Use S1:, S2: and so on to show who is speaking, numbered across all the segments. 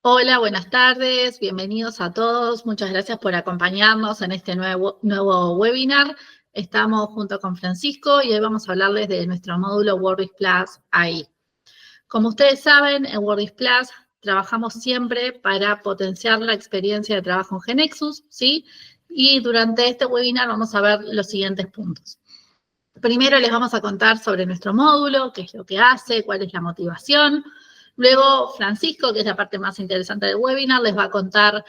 S1: Hola, buenas tardes, bienvenidos a todos. Muchas gracias por acompañarnos en este nuevo webinar. Estamos junto con Francisco y hoy vamos a hablarles de nuestro módulo WordPress Plus AI. Como ustedes saben, en WordPress Plus trabajamos siempre para potenciar la experiencia de trabajo en GeneXus, ¿sí? Y durante este webinar vamos a ver los siguientes puntos. Primero les vamos a contar sobre nuestro módulo, qué es lo que hace, cuál es la motivación. Luego Francisco, que es la parte más interesante del webinar, les va a contar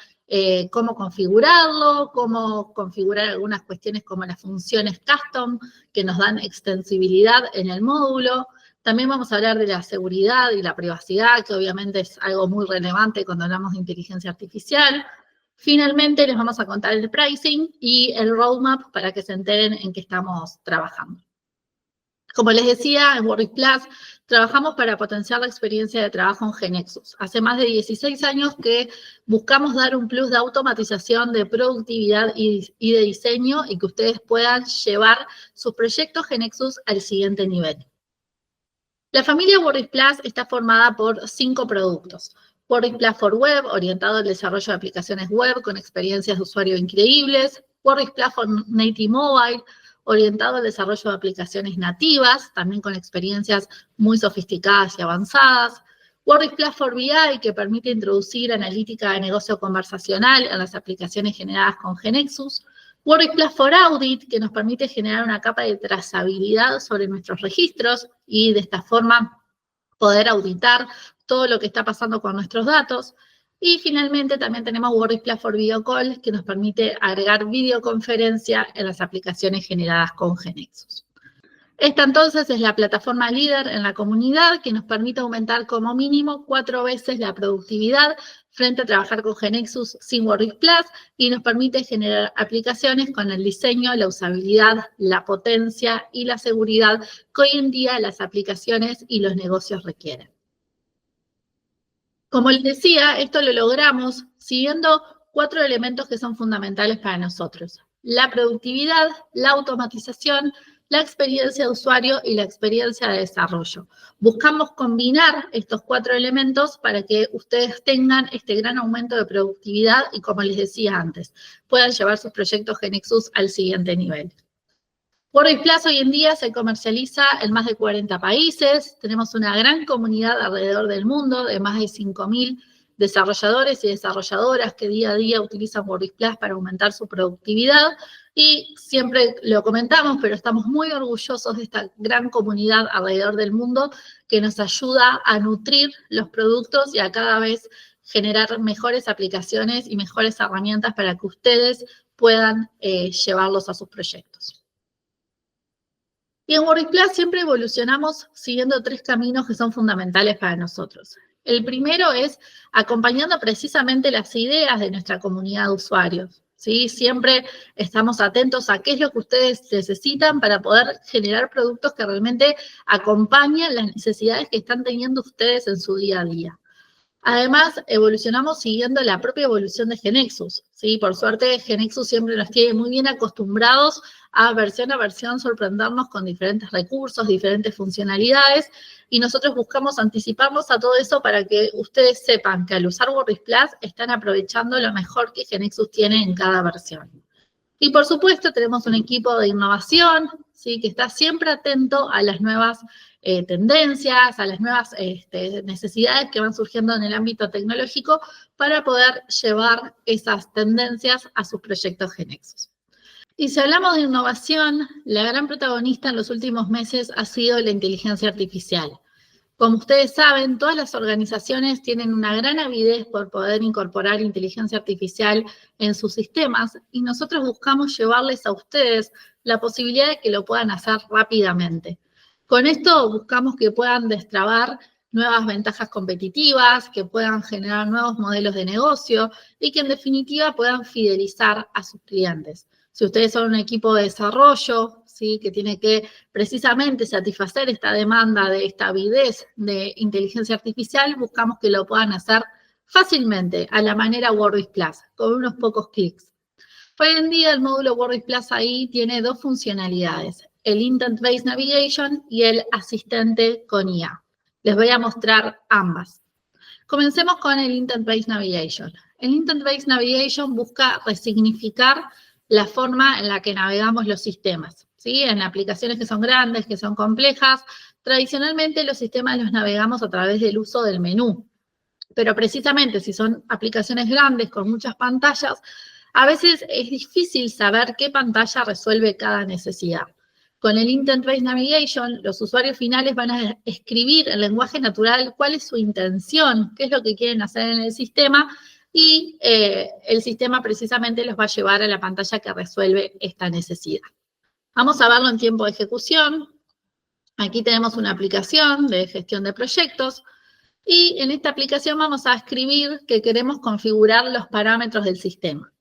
S1: cómo configurarlo, cómo configurar algunas cuestiones como las funciones custom que nos dan extensibilidad en el módulo. También vamos a hablar de la seguridad y la privacidad, que obviamente es algo muy relevante cuando hablamos de inteligencia artificial. Finalmente, les vamos a contar el pricing y el roadmap para que se enteren en qué estamos trabajando. Como les decía, en WordPress Plus trabajamos para potenciar la experiencia de trabajo en GeneXus. Hace más de 16 años que buscamos dar un plus de automatización, de productividad y de diseño y que ustedes puedan llevar sus proyectos GeneXus al siguiente nivel. La familia WordPress Plus está formada por 5 productos. WordPress Plus for Web, orientado al desarrollo de aplicaciones web con experiencias de usuario increíbles. WordPress Plus for Native Mobile, orientado al desarrollo de aplicaciones nativas, también con experiencias muy sofisticadas y avanzadas. WordPress Plus for BI, que permite introducir analítica de negocio conversacional en las aplicaciones generadas con GeneXus. WordPress Plus for Audit, que nos permite generar una capa de trazabilidad sobre nuestros registros y de esta forma poder auditar todo lo que está pasando con nuestros datos. Y finalmente también tenemos WordPress Plus for Video Call, que nos permite agregar videoconferencia en las aplicaciones generadas con GeneXus. Esta entonces es la plataforma líder en la comunidad que nos permite aumentar como mínimo 4 veces la productividad frente a trabajar con GeneXus sin WordPress Plus y nos permite generar aplicaciones con el diseño, la usabilidad, la potencia y la seguridad que hoy en día las aplicaciones y los negocios requieren. Como les decía, esto lo logramos siguiendo 4 elementos que son fundamentales para nosotros: la productividad, la automatización, la experiencia de usuario y la experiencia de desarrollo. Buscamos combinar estos 4 elementos para que ustedes tengan este gran aumento de productividad y, como les decía antes, puedan llevar sus proyectos GeneXus al siguiente nivel. WordPress Plus hoy en día se comercializa en más de 40 países. Tenemos una gran comunidad alrededor del mundo de más de 5.000 desarrolladores y desarrolladoras que día a día utilizan WordPress Plus para aumentar su productividad. Y siempre lo comentamos, pero estamos muy orgullosos de esta gran comunidad alrededor del mundo que nos ayuda a nutrir los productos y a cada vez generar mejores aplicaciones y mejores herramientas para que ustedes puedan llevarlos a sus proyectos. Y en WordPress Plus siempre evolucionamos siguiendo 3 caminos que son fundamentales para nosotros. El primero es acompañando precisamente las ideas de nuestra comunidad de usuarios, ¿sí? Siempre estamos atentos a qué es lo que ustedes necesitan para poder generar productos que realmente acompañen las necesidades que están teniendo ustedes en su día a día. Además, evolucionamos siguiendo la propia evolución de GeneXus, ¿sí? Por suerte, GeneXus siempre nos tiene muy bien acostumbrados a versión sorprendernos con diferentes recursos, diferentes funcionalidades, y nosotros buscamos anticiparnos a todo eso para que ustedes sepan que al usar WordPress Plus están aprovechando lo mejor que GeneXus tiene en cada versión. Y por supuesto tenemos un equipo de innovación, ¿sí? Que está siempre atento a las nuevas tendencias, a las nuevas necesidades que van surgiendo en el ámbito tecnológico para poder llevar esas tendencias a sus proyectos GeneXus. Y si hablamos de innovación, la gran protagonista en los últimos meses ha sido la inteligencia artificial. Como ustedes saben, todas las organizaciones tienen una gran avidez por poder incorporar inteligencia artificial en sus sistemas y nosotros buscamos llevarles a ustedes la posibilidad de que lo puedan hacer rápidamente. Con esto buscamos que puedan destrabar nuevas ventajas competitivas, que puedan generar nuevos modelos de negocio y que en definitiva puedan fidelizar a sus clientes. Si ustedes son un equipo de desarrollo, ¿sí? Que tiene que precisamente satisfacer esta demanda de esta avidez de inteligencia artificial, buscamos que lo puedan hacer fácilmente, a la manera WordPress Plus, con unos pocos clics. Hoy en día el módulo WordPress Plus ahí tiene 2 funcionalidades: el Intent Based Navigation y el asistente con IA. Les voy a mostrar ambas. Comencemos con el Intent-Based Navigation. El Intent-Based Navigation busca resignificar la forma en la que navegamos los sistemas, ¿sí? En aplicaciones que son grandes, que son complejas, tradicionalmente los sistemas los navegamos a través del uso del menú. Pero precisamente si son aplicaciones grandes con muchas pantallas, a veces es difícil saber qué pantalla resuelve cada necesidad. Con el Intent-Based Navigation, los usuarios finales van a escribir en lenguaje natural cuál es su intención, qué es lo que quieren hacer en el sistema, y el sistema precisamente los va a llevar a la pantalla que resuelve esta necesidad. Vamos a verlo en tiempo de ejecución. Aquí tenemos una aplicación de gestión de proyectos, y en esta aplicación vamos a escribir que queremos configurar los parámetros del sistema.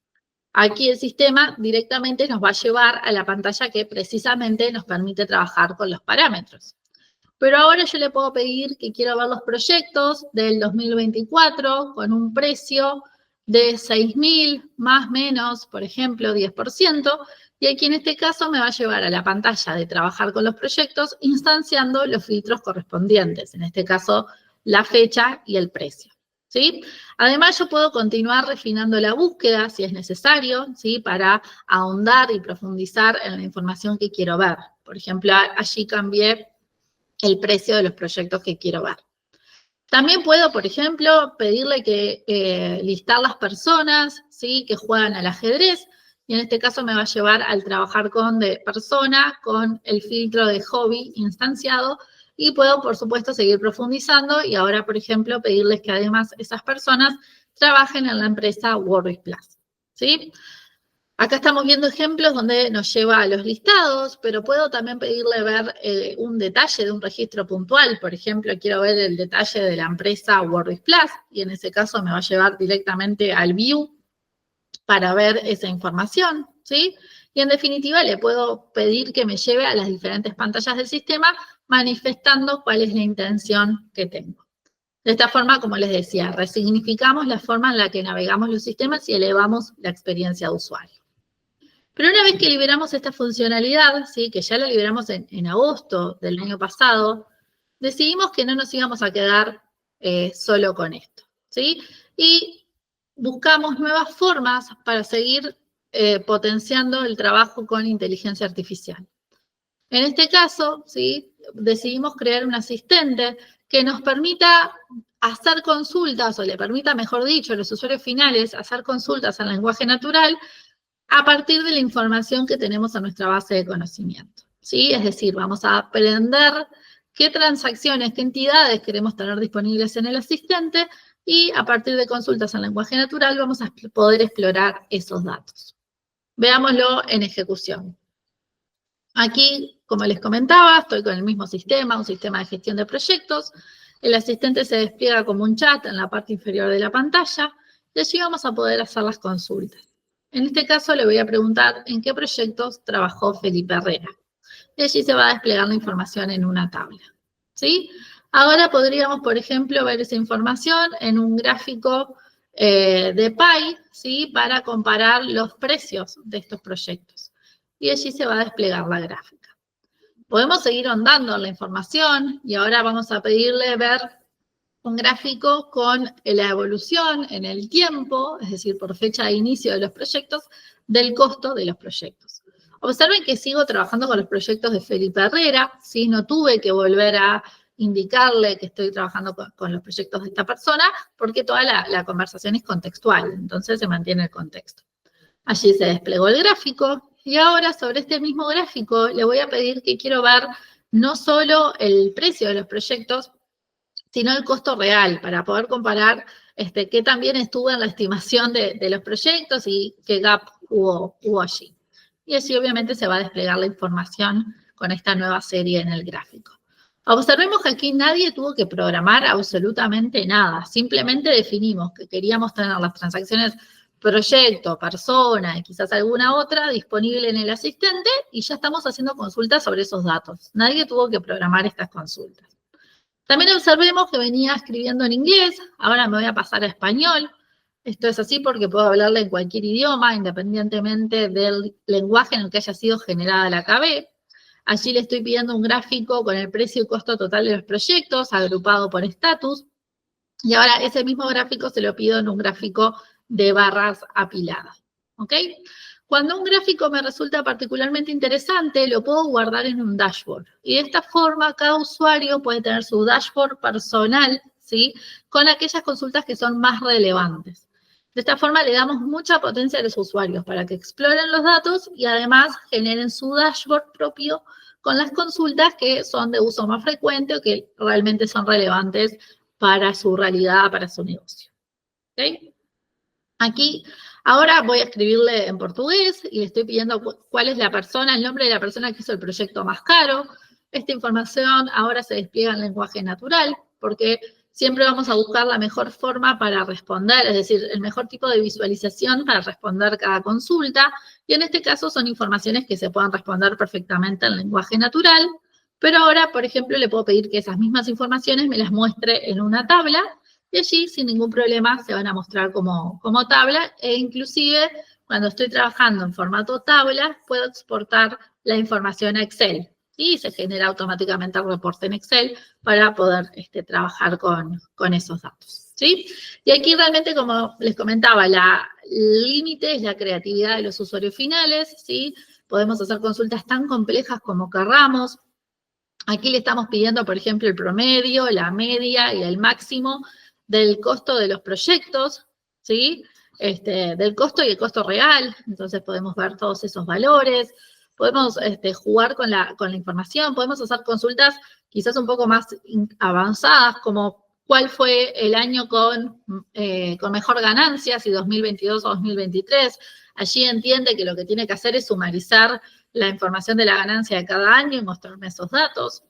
S1: Aquí el sistema directamente nos va a llevar a la pantalla que precisamente nos permite trabajar con los parámetros. Pero ahora yo le puedo pedir que quiero ver los proyectos del 2024 con un precio de 6.000 más menos, por ejemplo, 10%, y aquí en este caso me va a llevar a la pantalla de trabajar con los proyectos instanciando los filtros correspondientes, en este caso la fecha y el precio, ¿sí? Además, yo puedo continuar refinando la búsqueda si es necesario, ¿sí? Para ahondar y profundizar en la información que quiero ver. Por ejemplo, allí cambié el precio de los proyectos que quiero ver. También puedo, por ejemplo, pedirle que listar las personas, ¿sí? Que juegan al ajedrez, y en este caso me va a llevar al trabajar con de persona, con el filtro de hobby instanciado, y puedo, por supuesto, seguir profundizando y ahora, por ejemplo, pedirles que además esas personas trabajen en la empresa WordPress Plus, ¿sí? Acá estamos viendo ejemplos donde nos lleva a los listados, pero puedo también pedirle ver un detalle de un registro puntual. Por ejemplo, quiero ver el detalle de la empresa WordPress Plus, y en ese caso me va a llevar directamente al View para ver esa información, ¿sí? Y en definitiva le puedo pedir que me lleve a las diferentes pantallas del sistema manifestando cuál es la intención que tengo. De esta forma, como les decía, resignificamos la forma en la que navegamos los sistemas y elevamos la experiencia de usuario. Pero una vez que liberamos esta funcionalidad, ¿sí? Que ya la liberamos en agosto del año pasado, decidimos que no nos íbamos a quedar solo con esto, ¿sí? Y buscamos nuevas formas para seguir potenciando el trabajo con inteligencia artificial. En este caso, ¿sí? Decidimos crear un asistente que nos permita hacer consultas, o le permita, mejor dicho, a los usuarios finales hacer consultas en lenguaje natural a partir de la información que tenemos en nuestra base de conocimiento, ¿sí? Es decir, vamos a aprender qué transacciones, qué entidades queremos tener disponibles en el asistente, y a partir de consultas en lenguaje natural vamos a poder explorar esos datos. Veámoslo en ejecución. Aquí, como les comentaba, estoy con el mismo sistema, un sistema de gestión de proyectos. El asistente se despliega como un chat en la parte inferior de la pantalla, y allí vamos a poder hacer las consultas. En este caso le voy a preguntar en qué proyectos trabajó Felipe Herrera. Y allí se va a desplegar la información en una tabla, ¿sí? Ahora podríamos, por ejemplo, ver esa información en un gráfico de pie, ¿sí? Para comparar los precios de estos proyectos. Y allí se va a desplegar la gráfica. Podemos seguir ahondando en la información y ahora vamos a pedirle ver un gráfico con la evolución en el tiempo, es decir, por fecha de inicio de los proyectos, del costo de los proyectos. Observen que sigo trabajando con los proyectos de Felipe Herrera, ¿sí? No tuve que volver a indicarle que estoy trabajando con los proyectos de esta persona, porque toda la conversación es contextual, entonces se mantiene el contexto. Allí se desplegó el gráfico, y ahora sobre este mismo gráfico le voy a pedir que quiero ver no solo el precio de los proyectos, sino el costo real, para poder comparar qué también estuvo en la estimación de los proyectos y qué gap hubo allí. Y así obviamente se va a desplegar la información con esta nueva serie en el gráfico. Observemos que aquí nadie tuvo que programar absolutamente nada, simplemente definimos que queríamos tener las transacciones proyecto, persona y quizás alguna otra disponible en el asistente, y ya estamos haciendo consultas sobre esos datos. Nadie tuvo que programar estas consultas. También observemos que venía escribiendo en inglés, ahora me voy a pasar a español. Esto es así porque puedo hablarle en cualquier idioma, independientemente del lenguaje en el que haya sido generada la KB. Allí le estoy pidiendo un gráfico con el precio y costo total de los proyectos, agrupado por estatus. Y ahora ese mismo gráfico se lo pido en un gráfico de barras apiladas, ¿ok? Cuando un gráfico me resulta particularmente interesante, lo puedo guardar en un dashboard. Y de esta forma, cada usuario puede tener su dashboard personal, ¿sí? Con aquellas consultas que son más relevantes. De esta forma, le damos mucha potencia a los usuarios para que exploren los datos y además generen su dashboard propio con las consultas que son de uso más frecuente o que realmente son relevantes para su realidad, para su negocio. ¿Ok? Aquí, ahora voy a escribirle en portugués y le estoy pidiendo cuál es la persona, el nombre de la persona que hizo el proyecto más caro. Esta información ahora se despliega en lenguaje natural, porque siempre vamos a buscar la mejor forma para responder, es decir, el mejor tipo de visualización para responder cada consulta. Y en este caso son informaciones que se puedan responder perfectamente en lenguaje natural. Pero ahora, por ejemplo, le puedo pedir que esas mismas informaciones me las muestre en una tabla y allí, sin ningún problema, se van a mostrar como tabla e inclusive, cuando estoy trabajando en formato tabla, puedo exportar la información a Excel y se genera automáticamente el reporte en Excel para poder trabajar con esos datos, ¿sí? Y aquí realmente, como les comentaba, el límite es la creatividad de los usuarios finales, ¿sí? Podemos hacer consultas tan complejas como querramos. Aquí le estamos pidiendo, por ejemplo, el promedio, la media y el máximo del costo de los proyectos, ¿sí? Del costo y el costo real. Entonces podemos ver todos esos valores. Podemos jugar con la información. Podemos hacer consultas quizás un poco más avanzadas, como cuál fue el año con mejor ganancia, si 2022 o 2023. Allí entiende que lo que tiene que hacer es sumarizar la información de la ganancia de cada año y mostrarme esos datos.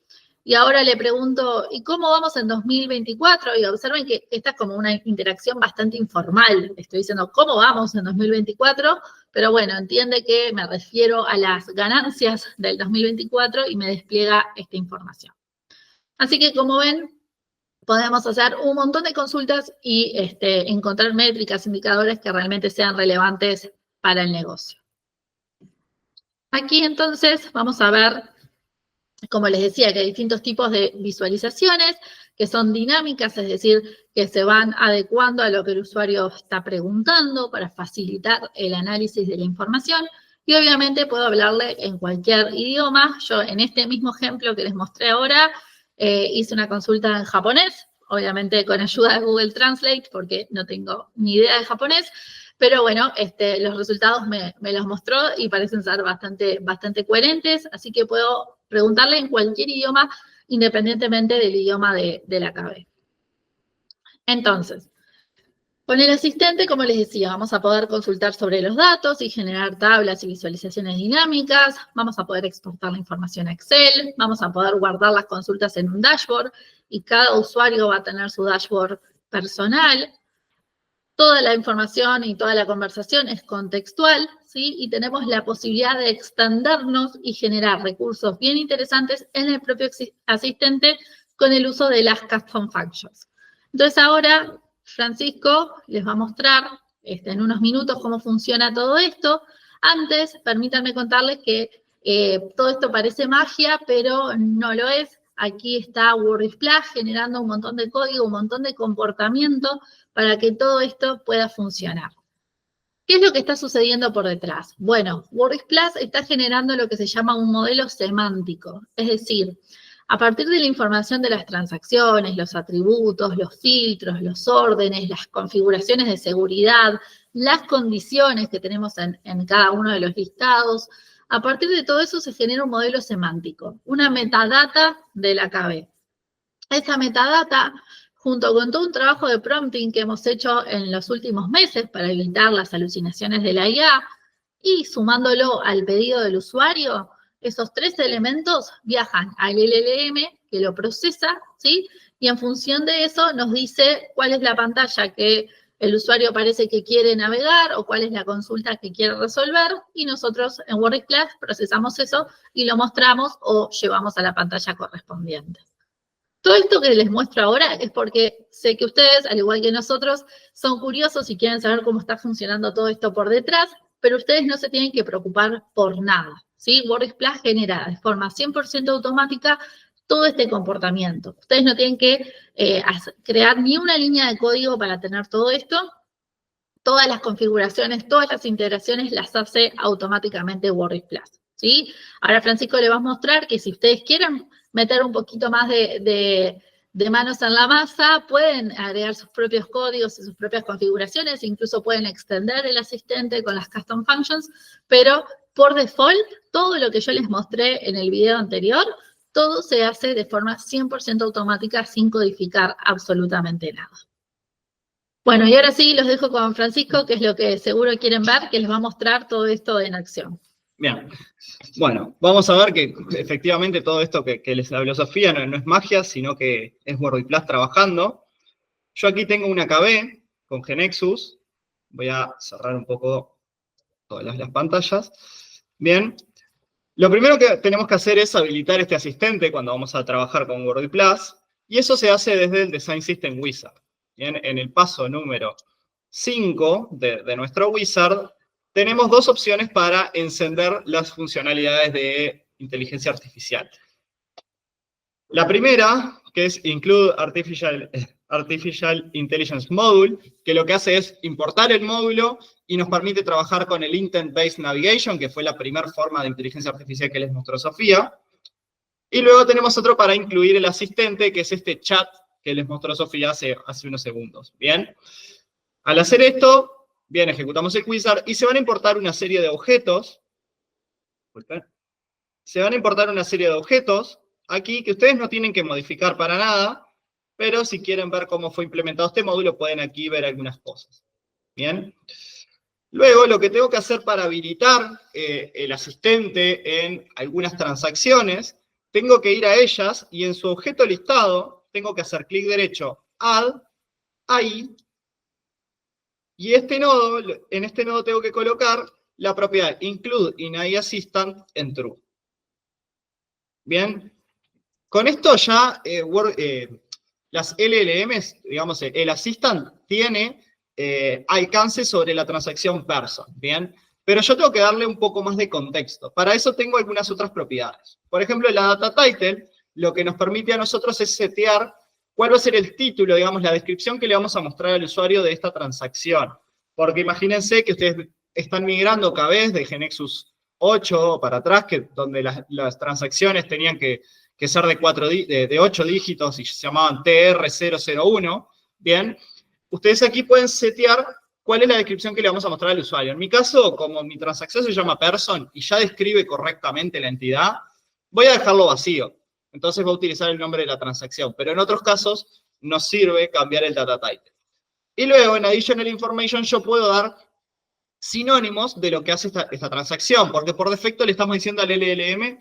S1: Y ahora le pregunto, ¿y cómo vamos en 2024? Y observen que esta es como una interacción bastante informal. Estoy diciendo, ¿cómo vamos en 2024? Pero bueno, entiende que me refiero a las ganancias del 2024 y me despliega esta información. Así que, como ven, podemos hacer un montón de consultas y encontrar métricas, indicadores que realmente sean relevantes para el negocio. Aquí entonces vamos a ver, como les decía, que hay distintos tipos de visualizaciones que son dinámicas, es decir, que se van adecuando a lo que el usuario está preguntando para facilitar el análisis de la información. Y obviamente puedo hablarle en cualquier idioma. Yo en este mismo ejemplo que les mostré ahora, hice una consulta en japonés, obviamente con ayuda de Google Translate, porque no tengo ni idea de japonés. Pero bueno, los resultados me los mostró y parecen ser bastante coherentes, así que puedo preguntarle en cualquier idioma, independientemente del idioma de la KB. Entonces, con el asistente, como les decía, vamos a poder consultar sobre los datos y generar tablas y visualizaciones dinámicas, vamos a poder exportar la información a Excel, vamos a poder guardar las consultas en un dashboard y cada usuario va a tener su dashboard personal. Toda la información y toda la conversación es contextual, ¿sí? Y tenemos la posibilidad de extendernos y generar recursos bien interesantes en el propio asistente con el uso de las custom functions. Entonces ahora Francisco les va a mostrar en unos minutos cómo funciona todo esto. Antes, permítanme contarles que todo esto parece magia, pero no lo es. Aquí está WordSplash generando un montón de código, un montón de comportamiento para que todo esto pueda funcionar. ¿Qué es lo que está sucediendo por detrás? Bueno, WordSplash está generando lo que se llama un modelo semántico, es decir, a partir de la información de las transacciones, los atributos, los filtros, los órdenes, las configuraciones de seguridad, las condiciones que tenemos en cada uno de los listados, a partir de todo eso se genera un modelo semántico, una metadata de la KB. Esa metadata, junto con todo un trabajo de prompting que hemos hecho en los últimos meses para evitar las alucinaciones de la IA, y sumándolo al pedido del usuario, esos tres elementos viajan al LLM, que lo procesa, ¿sí? Y en función de eso nos dice cuál es la pantalla que el usuario parece que quiere navegar o cuál es la consulta que quiere resolver, y nosotros en WordSplash procesamos eso y lo mostramos o llevamos a la pantalla correspondiente. Todo esto que les muestro ahora es porque sé que ustedes, al igual que nosotros, son curiosos y quieren saber cómo está funcionando todo esto por detrás, pero ustedes no se tienen que preocupar por nada, ¿sí? WordSplash genera de forma 100% automática todo este comportamiento. Ustedes no tienen que crear ni una línea de código para tener todo esto. Todas las configuraciones, todas las integraciones las hace automáticamente WordPress, ¿sí? Ahora Francisco le va a mostrar que si ustedes quieren meter un poquito más de manos en la masa, pueden agregar sus propios códigos y sus propias configuraciones, incluso pueden extender el asistente con las custom functions, pero por default, todo lo que yo les mostré en el video anterior, todo se hace de forma 100% automática sin codificar absolutamente nada. Bueno, y ahora sí los dejo con Francisco, que es lo que seguro quieren ver, que les va a mostrar todo esto en acción.
S2: Bien. Bueno, vamos a ver que efectivamente todo esto que les habló Sofía no es magia, sino que es WordPress trabajando. Yo aquí tengo una KB con GeneXus. Voy a cerrar un poco todas las pantallas. Bien. Lo primero que tenemos que hacer es habilitar este asistente cuando vamos a trabajar con WordPress. Y eso se hace desde el Design System Wizard. Bien, en el paso número 5 de nuestro wizard, tenemos dos opciones para encender las funcionalidades de inteligencia artificial. La primera, que es Include Artificial Intelligence Module, que lo que hace es importar el módulo y nos permite trabajar con el Intent-Based Navigation, que fue la primera forma de inteligencia artificial que les mostró Sofía. Y luego tenemos otro para incluir el asistente, que es este chat que les mostró Sofía hace unos segundos. Bien. Al hacer esto, bien, ejecutamos el wizard y se van a importar una serie de objetos. Se van a importar una serie de objetos aquí que ustedes no tienen que modificar para nada, pero si quieren ver cómo fue implementado este módulo, pueden aquí ver algunas cosas. Bien. Luego, lo que tengo que hacer para habilitar el asistente en algunas transacciones, tengo que ir a ellas y en su objeto listado tengo que hacer clic derecho, Add, ahí, y en este nodo tengo que colocar la propiedad Include in AI Assistant en True. Bien, con esto ya las LLMs, digamos, el Assistant tiene alcance sobre la transacción person, ¿bien? Pero yo tengo que darle un poco más de contexto. Para eso tengo algunas otras propiedades. Por ejemplo, la data title lo que nos permite a nosotros es setear cuál va a ser el título, digamos, la descripción que le vamos a mostrar al usuario de esta transacción. Porque imagínense que ustedes están migrando KBs de GeneXus 8 para atrás, donde las transacciones tenían que ser de 8 dígitos y se llamaban TR001, ¿bien? Ustedes aquí pueden setear cuál es la descripción que le vamos a mostrar al usuario. En mi caso, como mi transacción se llama person y ya describe correctamente la entidad, voy a dejarlo vacío. Entonces va a utilizar el nombre de la transacción. Pero en otros casos nos sirve cambiar el data title. Y luego en Additional Information yo puedo dar sinónimos de lo que hace esta transacción, porque por defecto le estamos diciendo al LLM,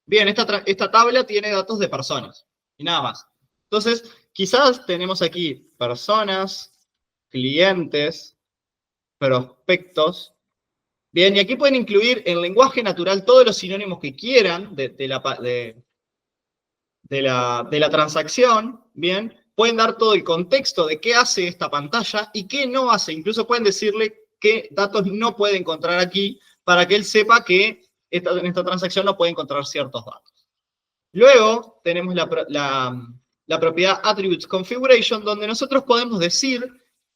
S2: bien, esta tabla tiene datos de personas, y nada más. Entonces, quizás tenemos aquí personas, clientes, prospectos. Bien, y aquí pueden incluir en lenguaje natural todos los sinónimos que quieran de la transacción, bien. Pueden dar todo el contexto de qué hace esta pantalla y qué no hace. Incluso pueden decirle qué datos no puede encontrar aquí para que él sepa que en esta transacción no puede encontrar ciertos datos. Luego tenemos la propiedad Attributes Configuration, donde nosotros podemos decir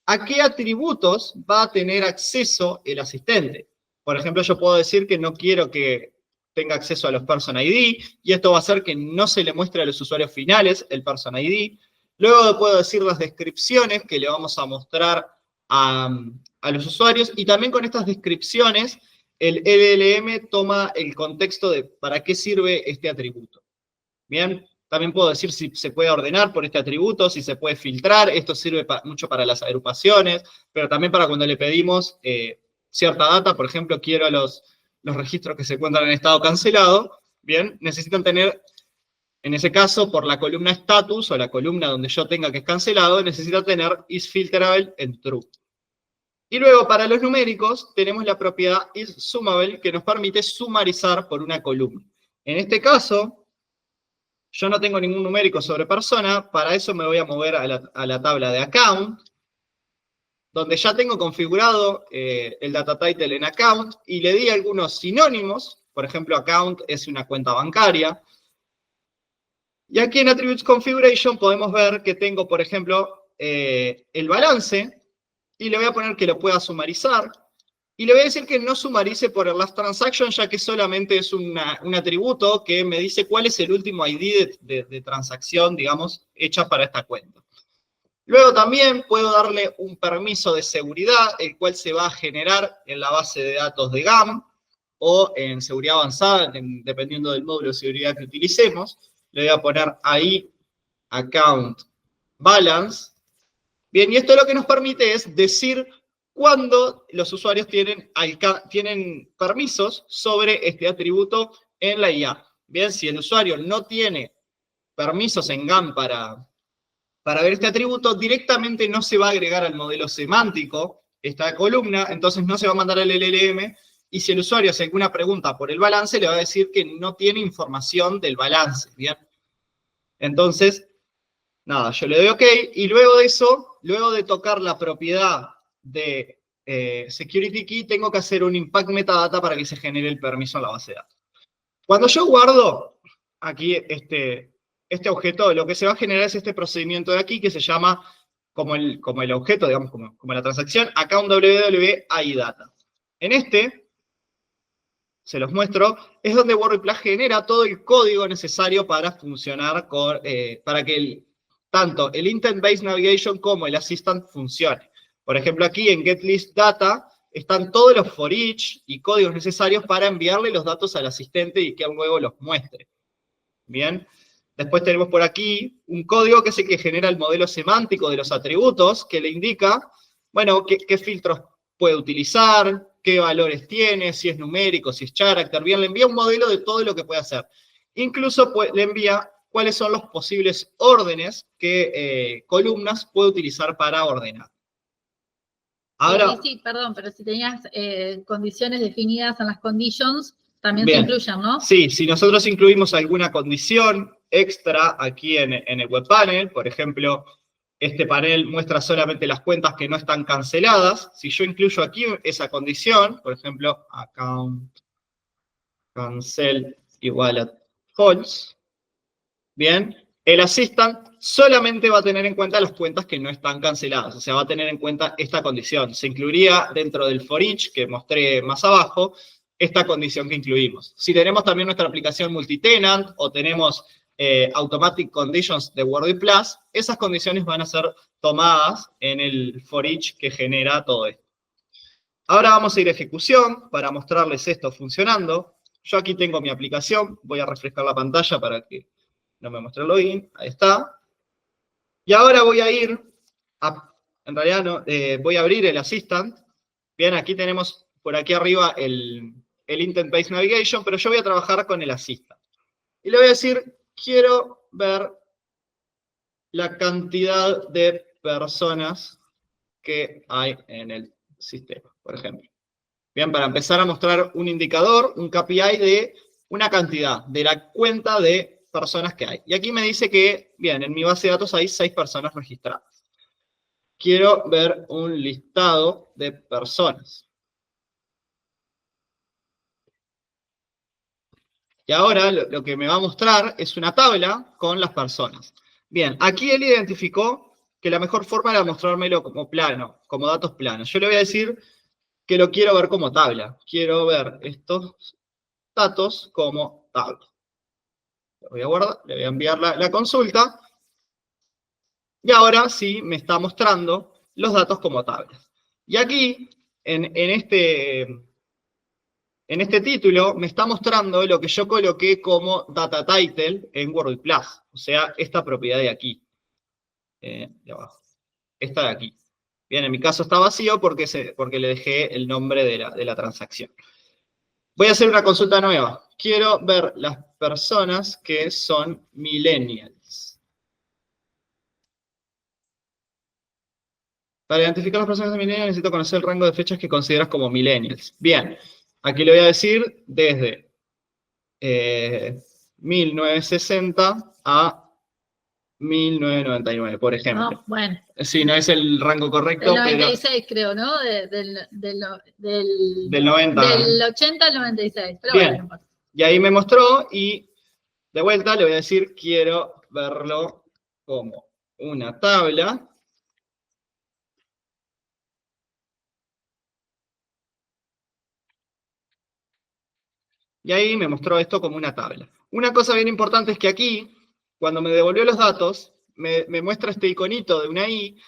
S2: a qué atributos va a tener acceso el asistente. Por ejemplo, yo puedo decir que no quiero que tenga acceso a los Person ID, y esto va a hacer que no se le muestre a los usuarios finales el Person ID. Luego puedo decir las descripciones que le vamos a mostrar a los usuarios, y también con estas descripciones el LLM toma el contexto de para qué sirve este atributo. Bien, también puedo decir si se puede ordenar por este atributo, si se puede filtrar. Esto sirve mucho para las agrupaciones, pero también para cuando le pedimos cierta data. Por ejemplo, quiero los registros que se encuentran en estado cancelado. Bien, necesitan tener, en ese caso, por la columna status o la columna donde yo tenga que es cancelado, necesita tener isFilterable en true. Y luego, para los numéricos, tenemos la propiedad isSummable, que nos permite sumarizar por una columna. En este caso, yo no tengo ningún numérico sobre persona. Para eso me voy a mover a la tabla de account, donde ya tengo configurado el data title en account, y le di algunos sinónimos. Por ejemplo, account es una cuenta bancaria. Y aquí en Attributes Configuration podemos ver que tengo, por ejemplo, el balance, y le voy a poner que lo pueda sumarizar, y le voy a decir que no sumarice por el last transaction, ya que solamente es un atributo que me dice cuál es el último ID de transacción, digamos, hecha para esta cuenta. Luego también puedo darle un permiso de seguridad, el cual se va a generar en la base de datos de GAM, o en seguridad avanzada, dependiendo del módulo de seguridad que utilicemos. Le voy a poner ahí account balance. Bien, y esto lo que nos permite es decir cuándo los usuarios tienen permisos sobre este atributo en la IA. Bien, si el usuario no tiene permisos en GAM para ver este atributo, directamente no se va a agregar al modelo semántico esta columna, entonces no se va a mandar al LLM, y si el usuario hace alguna pregunta por el balance, le va a decir que no tiene información del balance, ¿bien? Entonces, nada, yo le doy OK, y luego de eso, luego de tocar la propiedad de Security Key, tengo que hacer un impact metadata para que se genere el permiso en la base de datos. Cuando yo guardo aquí este objeto, lo que se va a generar es este procedimiento de aquí, que se llama, como el objeto, digamos, como la transacción, account www.idata. En se los muestro, es donde WordPress genera todo el código necesario para funcionar para que tanto el Intent-Based Navigation como el Assistant funcione. Por ejemplo, aquí en GetListData están todos los for each y códigos necesarios para enviarle los datos al asistente y que luego los muestre. Bien. Después tenemos por aquí un código que es el que genera el modelo semántico de los atributos, que le indica, bueno, qué filtros puede utilizar, qué valores tiene, si es numérico, si es character. Bien, le envía un modelo de todo lo que puede hacer. Incluso le envía cuáles son los posibles órdenes que columnas puede utilizar para ordenar. Ahora,
S1: sí, perdón, pero si tenías condiciones definidas en las conditions, también
S2: bien,
S1: se incluyen, ¿no?
S2: Sí, si nosotros incluimos alguna condición extra aquí en el web panel, por ejemplo, este panel muestra solamente las cuentas que no están canceladas. Si yo incluyo aquí esa condición, por ejemplo, account cancel igual a false, bien, el assistant solamente va a tener en cuenta las cuentas que no están canceladas, o sea, va a tener en cuenta esta condición. Se incluiría dentro del for each que mostré más abajo, esta condición que incluimos. Si tenemos también nuestra aplicación multitenant o tenemos automatic conditions de WordPress, esas condiciones van a ser tomadas en el for each que genera todo esto. Ahora vamos a ir a ejecución para mostrarles esto funcionando. Yo aquí tengo mi aplicación, voy a refrescar la pantalla para que no me muestre el login, ahí está. Y ahora voy a ir, en realidad no, voy a abrir el Assistant. Bien, aquí tenemos por aquí arriba el Intent-Based Navigation, pero yo voy a trabajar con el Assistant. Y le voy a decir, quiero ver la cantidad de personas que hay en el sistema, por ejemplo. Bien, para empezar a mostrar un indicador, un KPI de una cantidad, de la cuenta de personas que hay. Y aquí me dice que, bien, en mi base de datos hay 6 personas registradas. Quiero ver un listado de personas. Y ahora lo que me va a mostrar es una tabla con las personas. Bien, aquí él identificó que la mejor forma era mostrármelo como plano, como datos planos. Yo le voy a decir que lo quiero ver como tabla. Quiero ver estos datos como tabla. Lo voy a guardar, le voy a enviar la consulta. Y ahora sí me está mostrando los datos como tablas. Y aquí, en este título, me está mostrando lo que yo coloqué como data title en WordPress. O sea, esta propiedad de aquí. De abajo. Esta de aquí. Bien, en mi caso está vacío porque le dejé el nombre de la transacción. Voy a hacer una consulta nueva. Quiero ver las personas que son millennials. Para identificar las personas millennials necesito conocer el rango de fechas que consideras como millennials. Bien, aquí le voy a decir desde 1960 a 1999, por ejemplo.
S1: No, bueno.
S2: Sí, no es el rango correcto,
S1: del 96
S2: pero...
S1: creo, ¿no? Del
S2: 90.
S1: Del 80 al 96. Pero
S2: bien,
S1: bueno, no importa.
S2: Y ahí me mostró y de vuelta le voy a decir quiero verlo como una tabla. Y ahí me mostró esto como una tabla. Una cosa bien importante es que aquí, cuando me devolvió los datos, me muestra este iconito de una I,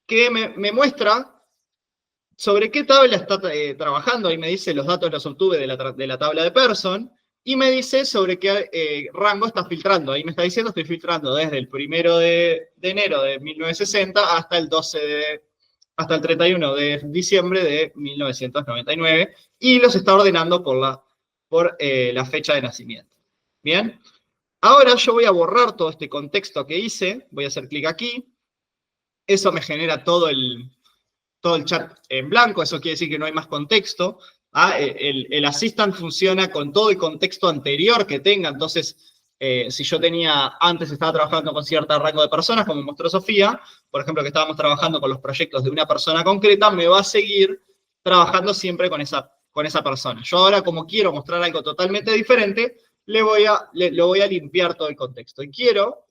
S2: que me muestra sobre qué tabla está trabajando. Ahí me dice los datos los obtuve de la tabla de Person, y me dice sobre qué rango está filtrando. Ahí me está diciendo estoy filtrando desde el 1 de enero de 1960 hasta el 31 de diciembre de 1999, y los está ordenando por la fecha de nacimiento. Bien, ahora yo voy a borrar todo este contexto que hice, voy a hacer clic aquí, eso me genera todo el chat en blanco, eso quiere decir que no hay más contexto. El assistant funciona con todo el contexto anterior que tenga, entonces si yo antes estaba trabajando con cierto rango de personas, como mostró Sofía, por ejemplo, que estábamos trabajando con los proyectos de una persona concreta, me va a seguir trabajando siempre con esa persona. Yo ahora, como quiero mostrar algo totalmente diferente, lo voy a limpiar todo el contexto. Y quiero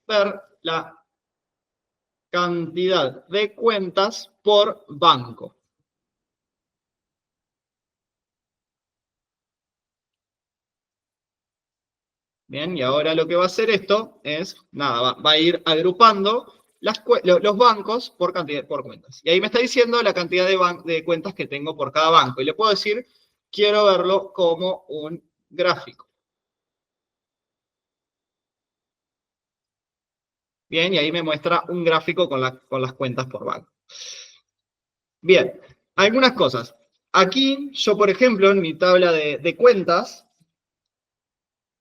S2: ver la cantidad de cuentas por banco. Bien, y ahora lo que va a hacer esto es, nada, va a ir agrupando los bancos por cuentas. Y ahí me está diciendo la cantidad de cuentas que tengo por cada banco. Y le puedo decir, quiero verlo como un gráfico. Bien, y ahí me muestra un gráfico con las cuentas por banco. Bien, algunas cosas. Aquí, yo por ejemplo, en mi tabla de cuentas,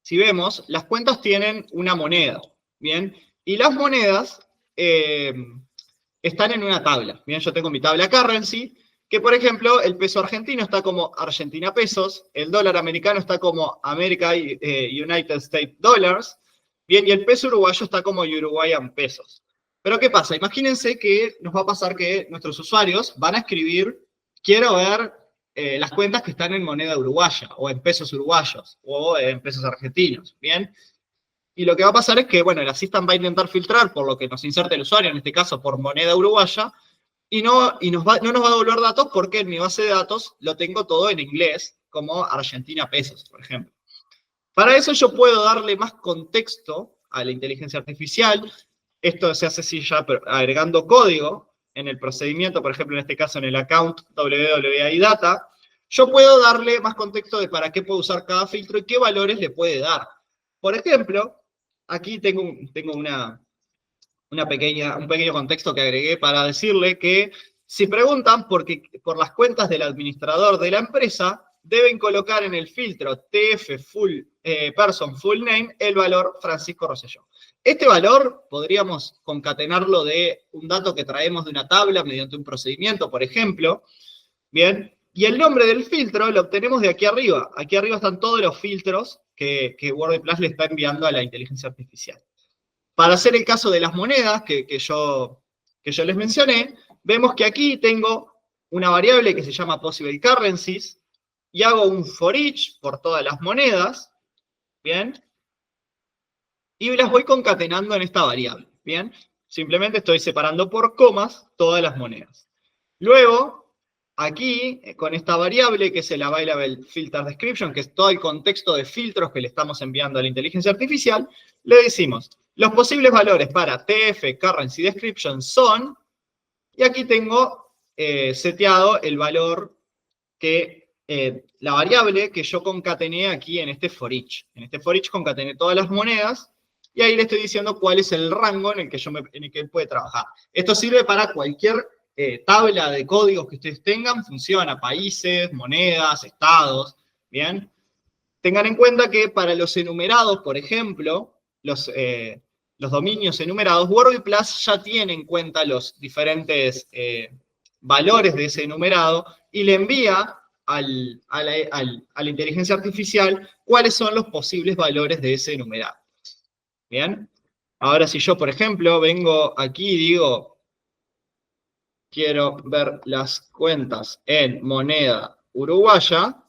S2: si vemos, las cuentas tienen una moneda, ¿bien? Y las monedas están en una tabla, ¿bien? Yo tengo mi tabla currency, que por ejemplo, el peso argentino está como Argentina pesos, el dólar americano está como America United States Dollars, ¿bien? Y el peso uruguayo está como Uruguayan pesos. Pero ¿qué pasa? Imagínense que nos va a pasar que nuestros usuarios van a escribir, quiero ver las cuentas que están en moneda uruguaya, o en pesos uruguayos, o en pesos argentinos, ¿bien? Y lo que va a pasar es que, bueno, el Assistant va a intentar filtrar por lo que nos inserta el usuario, en este caso por moneda uruguaya, y no nos va a devolver datos porque en mi base de datos lo tengo todo en inglés, como Argentina pesos, por ejemplo. Para eso yo puedo darle más contexto a la inteligencia artificial. Esto se hace así ya agregando código en el procedimiento, por ejemplo, en este caso en el account WWI Data. Yo puedo darle más contexto de para qué puedo usar cada filtro y qué valores le puede dar. Por ejemplo, aquí tengo un pequeño contexto que agregué para decirle que si preguntan por las cuentas del administrador de la empresa, deben colocar en el filtro TF Person Full Name el valor Francisco Rosselló. Este valor podríamos concatenarlo de un dato que traemos de una tabla mediante un procedimiento, por ejemplo. Bien, y el nombre del filtro lo obtenemos de aquí arriba. Aquí arriba están todos los filtros que WordPress le está enviando a la inteligencia artificial. Para hacer el caso de las monedas que yo les mencioné, vemos que aquí tengo una variable que se llama Possible Currencies, y hago un for each por todas las monedas, ¿bien? Y las voy concatenando en esta variable, ¿bien? Simplemente estoy separando por comas todas las monedas. Luego, aquí, con esta variable que es el Available Filter Description, que es todo el contexto de filtros que le estamos enviando a la inteligencia artificial, le decimos, los posibles valores para TF Currency Description son, y aquí tengo seteado el valor la variable que yo concatené aquí en este for each. En este for each concatené todas las monedas, y ahí le estoy diciendo cuál es el rango en el que él puede trabajar. Esto sirve para cualquier tabla de códigos que ustedes tengan, funciona, países, monedas, estados, ¿bien? Tengan en cuenta que para los enumerados, por ejemplo, los dominios enumerados, WordPress ya tiene en cuenta los diferentes valores de ese enumerado y le envía a la inteligencia artificial cuáles son los posibles valores de ese enumerado. ¿Bien? Ahora si yo, por ejemplo, vengo aquí y digo, quiero ver las cuentas en moneda uruguaya,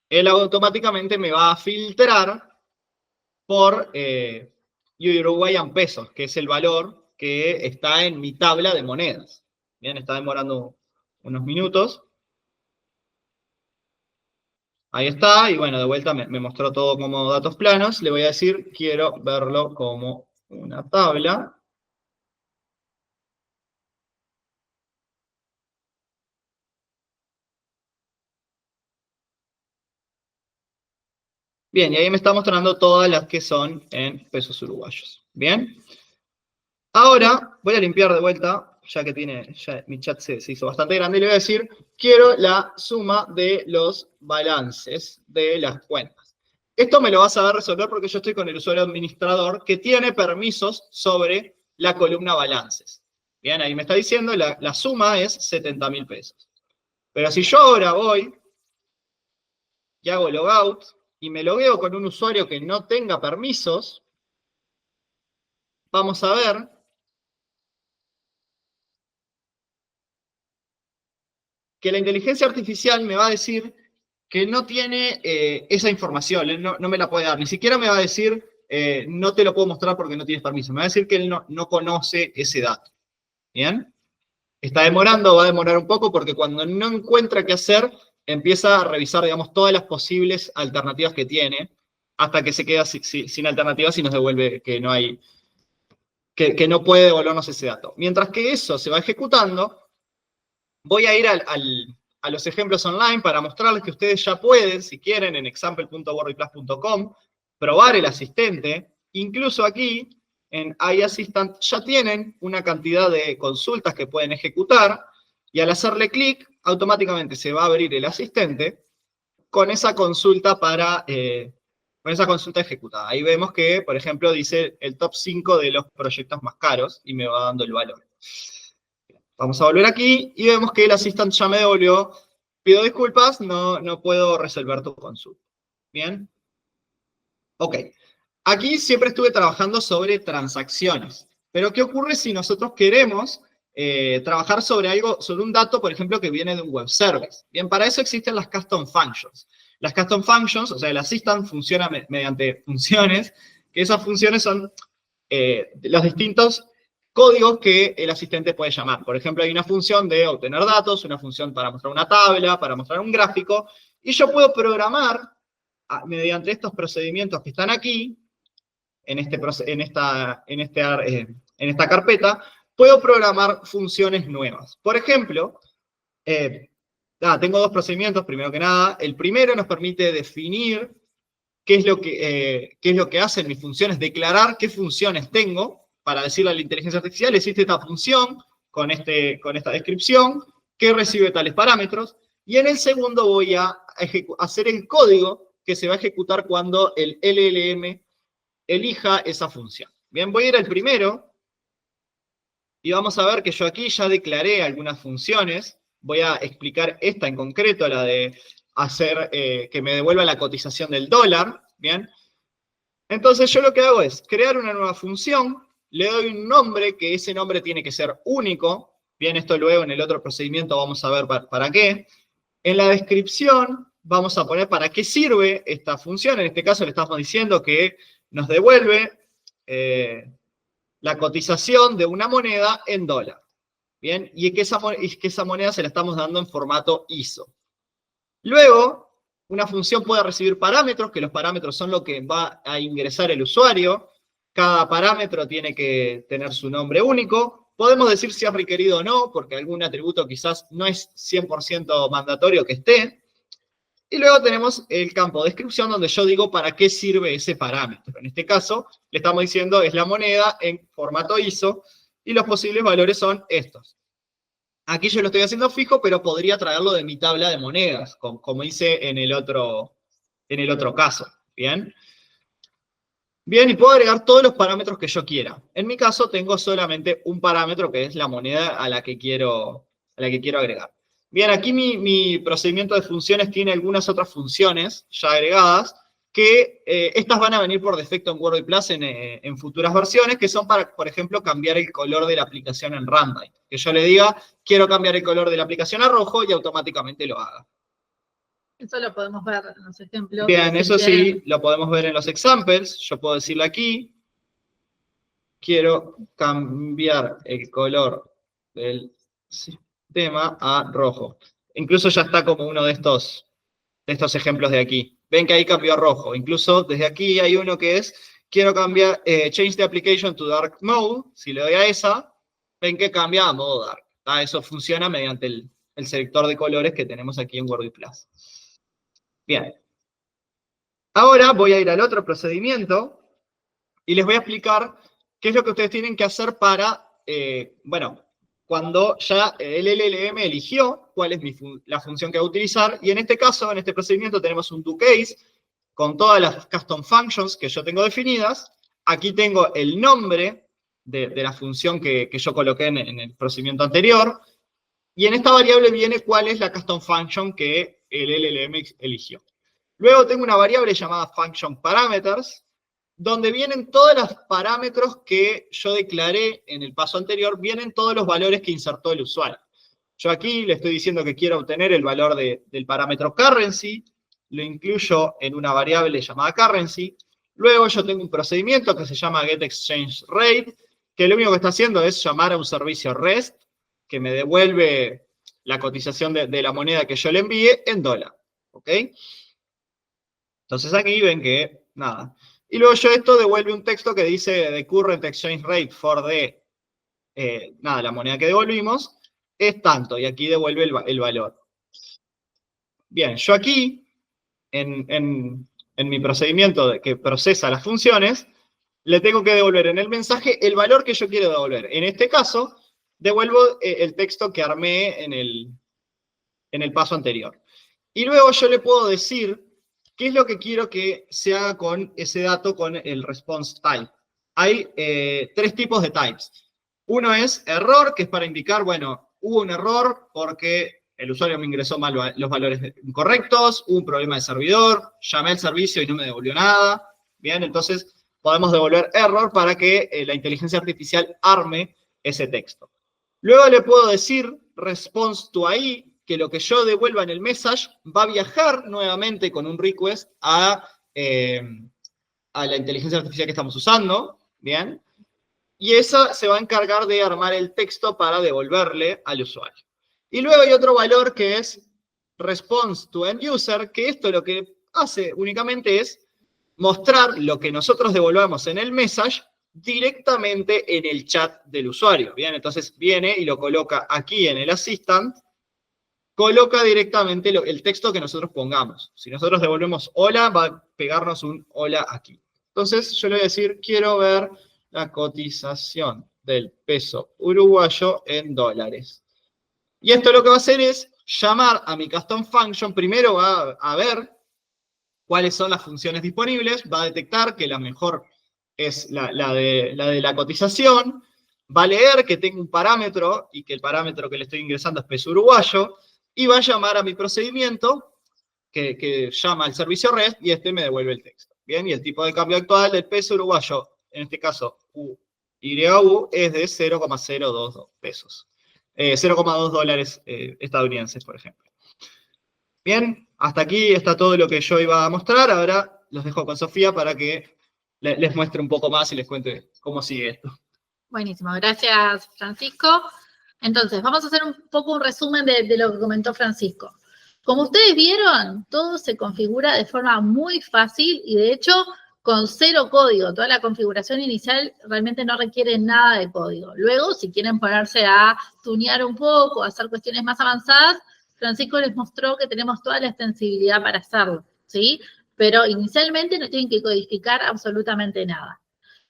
S2: él automáticamente me va a filtrar por Uruguayan pesos, que es el valor que está en mi tabla de monedas. Bien, está demorando unos minutos. Ahí está, y bueno, de vuelta me mostró todo como datos planos. Le voy a decir, quiero verlo como una tabla. Bien, y ahí me está mostrando todas las que son en pesos uruguayos. Bien. Ahora voy a limpiar de vuelta, ya que ya mi chat se hizo bastante grande, y le voy a decir, quiero la suma de los balances de las cuentas. Esto me lo vas a saber resolver porque yo estoy con el usuario administrador que tiene permisos sobre la columna balances. Bien, ahí me está diciendo, la suma es 70.000 pesos. Pero si yo ahora voy y hago logout, y me logueo con un usuario que no tenga permisos, vamos a ver que la inteligencia artificial me va a decir que no tiene esa información, no me la puede dar, ni siquiera me va a decir, no te lo puedo mostrar porque no tienes permiso, me va a decir que él no conoce ese dato. ¿Bien? Está demorando, va a demorar un poco porque cuando no encuentra qué hacer, empieza a revisar, digamos, todas las posibles alternativas que tiene, hasta que se queda sin alternativas y nos devuelve que no hay, que no puede devolvernos ese dato. Mientras que eso se va ejecutando, voy a ir a los ejemplos online para mostrarles que ustedes ya pueden, si quieren, en example.wordpress.com, probar el asistente. Incluso aquí, en iAssistant, ya tienen una cantidad de consultas que pueden ejecutar, y al hacerle clic, automáticamente se va a abrir el asistente con esa consulta con esa consulta ejecutada. Ahí vemos que, por ejemplo, dice el top 5 de los proyectos más caros, y me va dando el valor. Vamos a volver aquí y vemos que el Assistant ya me devolvió. Pido disculpas, no puedo resolver tu consulta. ¿Bien? Ok. Aquí siempre estuve trabajando sobre transacciones. Pero ¿qué ocurre si nosotros queremos trabajar sobre un dato, por ejemplo, que viene de un web service? Bien, para eso existen las custom functions. Las custom functions, o sea, el Assistant funciona mediante funciones, que esas funciones son los distintos códigos que el asistente puede llamar. Por ejemplo, hay una función de obtener datos, una función para mostrar una tabla, para mostrar un gráfico, y yo puedo programar mediante estos procedimientos que están aquí, en esta carpeta, puedo programar funciones nuevas. Por ejemplo, tengo dos procedimientos, primero que nada. El primero nos permite definir qué es lo que hacen mis funciones, declarar qué funciones tengo, para decirle a la inteligencia artificial, existe esta función con esta descripción, que recibe tales parámetros, y en el segundo voy a hacer el código que se va a ejecutar cuando el LLM elija esa función. Bien, voy a ir al primero, y vamos a ver que yo aquí ya declaré algunas funciones. Voy a explicar esta en concreto, la de hacer que me devuelva la cotización del dólar. Bien, entonces yo lo que hago es crear una nueva función, le doy un nombre, que ese nombre tiene que ser único. Bien, esto luego en el otro procedimiento vamos a ver para qué. En la descripción vamos a poner para qué sirve esta función. En este caso le estamos diciendo que nos devuelve la cotización de una moneda en dólar. Bien, y que esa moneda se la estamos dando en formato ISO. Luego, una función puede recibir parámetros, que los parámetros son lo que va a ingresar el usuario. Cada parámetro tiene que tener su nombre único. Podemos decir si es requerido o no, porque algún atributo quizás no es 100% mandatorio que esté. Y luego tenemos el campo de descripción, donde yo digo para qué sirve ese parámetro. En este caso, le estamos diciendo es la moneda en formato ISO, y los posibles valores son estos. Aquí yo lo estoy haciendo fijo, pero podría traerlo de mi tabla de monedas, como hice en el otro caso. ¿Bien? Bien, y puedo agregar todos los parámetros que yo quiera. En mi caso tengo solamente un parámetro, que es la moneda a la que quiero agregar. Bien, aquí mi procedimiento de funciones tiene algunas otras funciones ya agregadas, que estas van a venir por defecto en WordPress en futuras versiones, que son para, por ejemplo, cambiar el color de la aplicación en runtime. Que yo le diga, quiero cambiar el color de la aplicación a rojo, y automáticamente lo haga.
S1: Eso lo podemos ver en los ejemplos.
S2: Bien,
S1: si
S2: eso
S1: quieren.
S2: sí, lo podemos ver en los examples. Yo puedo decirle aquí, quiero cambiar el color del sistema a rojo. Incluso ya está como uno de estos ejemplos de aquí. Ven que ahí cambió a rojo. Incluso desde aquí hay uno que es, quiero cambiar, change the application to dark mode. Si le doy a esa, ven que cambia a modo dark. Eso funciona mediante el selector de colores que tenemos aquí en Word Plus. Bien. Ahora voy a ir al otro procedimiento y les voy a explicar qué es lo que ustedes tienen que hacer para, bueno, cuando ya el LLM eligió cuál es la función que va a utilizar, y en este caso, en este procedimiento, tenemos un doCase con todas las custom functions que yo tengo definidas. Aquí tengo el nombre de la función que yo coloqué en el procedimiento anterior, y en esta variable viene cuál es la custom function que el LLM eligió. Luego tengo una variable llamada function parameters, donde vienen todos los parámetros que yo declaré en el paso anterior, vienen todos los valores que insertó el usuario. Yo aquí le estoy diciendo que quiero obtener el valor del parámetro currency, lo incluyo en una variable llamada currency. Luego yo tengo un procedimiento que se llama getExchangeRate, que lo único que está haciendo es llamar a un servicio REST, que me devuelve la cotización de la moneda que yo le envíe en dólar. ¿Ok? Entonces aquí ven que, nada. Y luego yo esto devuelve un texto que dice the current exchange rate for the, nada, la moneda que devolvimos es tanto, y aquí devuelve el valor. Bien, yo aquí, en mi procedimiento que procesa las funciones, le tengo que devolver en el mensaje el valor que yo quiero devolver. En este caso, devuelvo el texto que armé en el paso anterior. Y luego yo le puedo decir qué es lo que quiero que se haga con ese dato con el response type. Hay 3 tipos de types. Uno es error, que es para indicar, bueno, hubo un error porque el usuario me ingresó mal los valores incorrectos, hubo un problema de servidor, llamé al servicio y no me devolvió nada. Bien, entonces podemos devolver error para que la inteligencia artificial arme ese texto. Luego le puedo decir response to AI, que lo que yo devuelva en el message va a viajar nuevamente con un request a la inteligencia artificial que estamos usando, ¿bien? Y esa se va a encargar de armar el texto para devolverle al usuario. Y luego hay otro valor que es response to end user, que esto lo que hace únicamente es mostrar lo que nosotros devolvamos en el message directamente en el chat del usuario, ¿bien? Entonces viene y lo coloca aquí en el assistant, coloca directamente el texto que nosotros pongamos. Si nosotros devolvemos hola, va a pegarnos un hola aquí. Entonces yo le voy a decir, quiero ver la cotización del peso uruguayo en dólares. Y esto lo que va a hacer es llamar a mi custom function. Primero va a ver cuáles son las funciones disponibles, va a detectar que la mejor es la de la cotización, va a leer que tengo un parámetro y que el parámetro que le estoy ingresando es peso uruguayo, y va a llamar a mi procedimiento, que llama al servicio REST, y este me devuelve el texto. Bien, y el tipo de cambio actual del peso uruguayo, en este caso UYU, es de 0,022 pesos. 0,2 dólares estadounidenses, por ejemplo. Bien, hasta aquí está todo lo que yo iba a mostrar. Ahora los dejo con Sofía para que les muestre un poco más y les cuente cómo sigue esto.
S1: Buenísimo, gracias Francisco. Entonces, vamos a hacer un poco un resumen de lo que comentó Francisco. Como ustedes vieron, todo se configura de forma muy fácil y de hecho con 0 código. Toda la configuración inicial realmente no requiere nada de código. Luego, si quieren ponerse a tunear un poco, a hacer cuestiones más avanzadas, Francisco les mostró que tenemos toda la extensibilidad para hacerlo, ¿sí? Pero inicialmente no tienen que codificar absolutamente nada.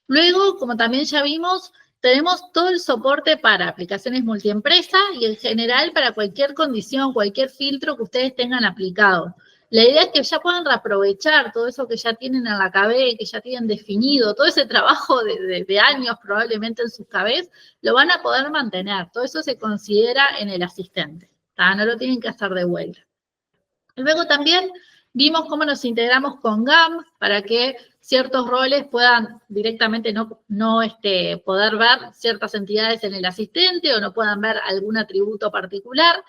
S1: Luego, como también ya vimos, tenemos todo el soporte para aplicaciones multiempresa y en general para cualquier condición, cualquier filtro que ustedes tengan aplicado. La idea es que ya puedan reaprovechar todo eso que ya tienen en la KB, que ya tienen definido, todo ese trabajo de años probablemente en sus KBs, lo van a poder mantener. Todo eso se considera en el asistente, ¿tá? No lo tienen que hacer de vuelta. Luego también vimos cómo nos integramos con GAM para que ciertos roles puedan directamente no poder ver ciertas entidades en el asistente o no puedan ver algún atributo particular.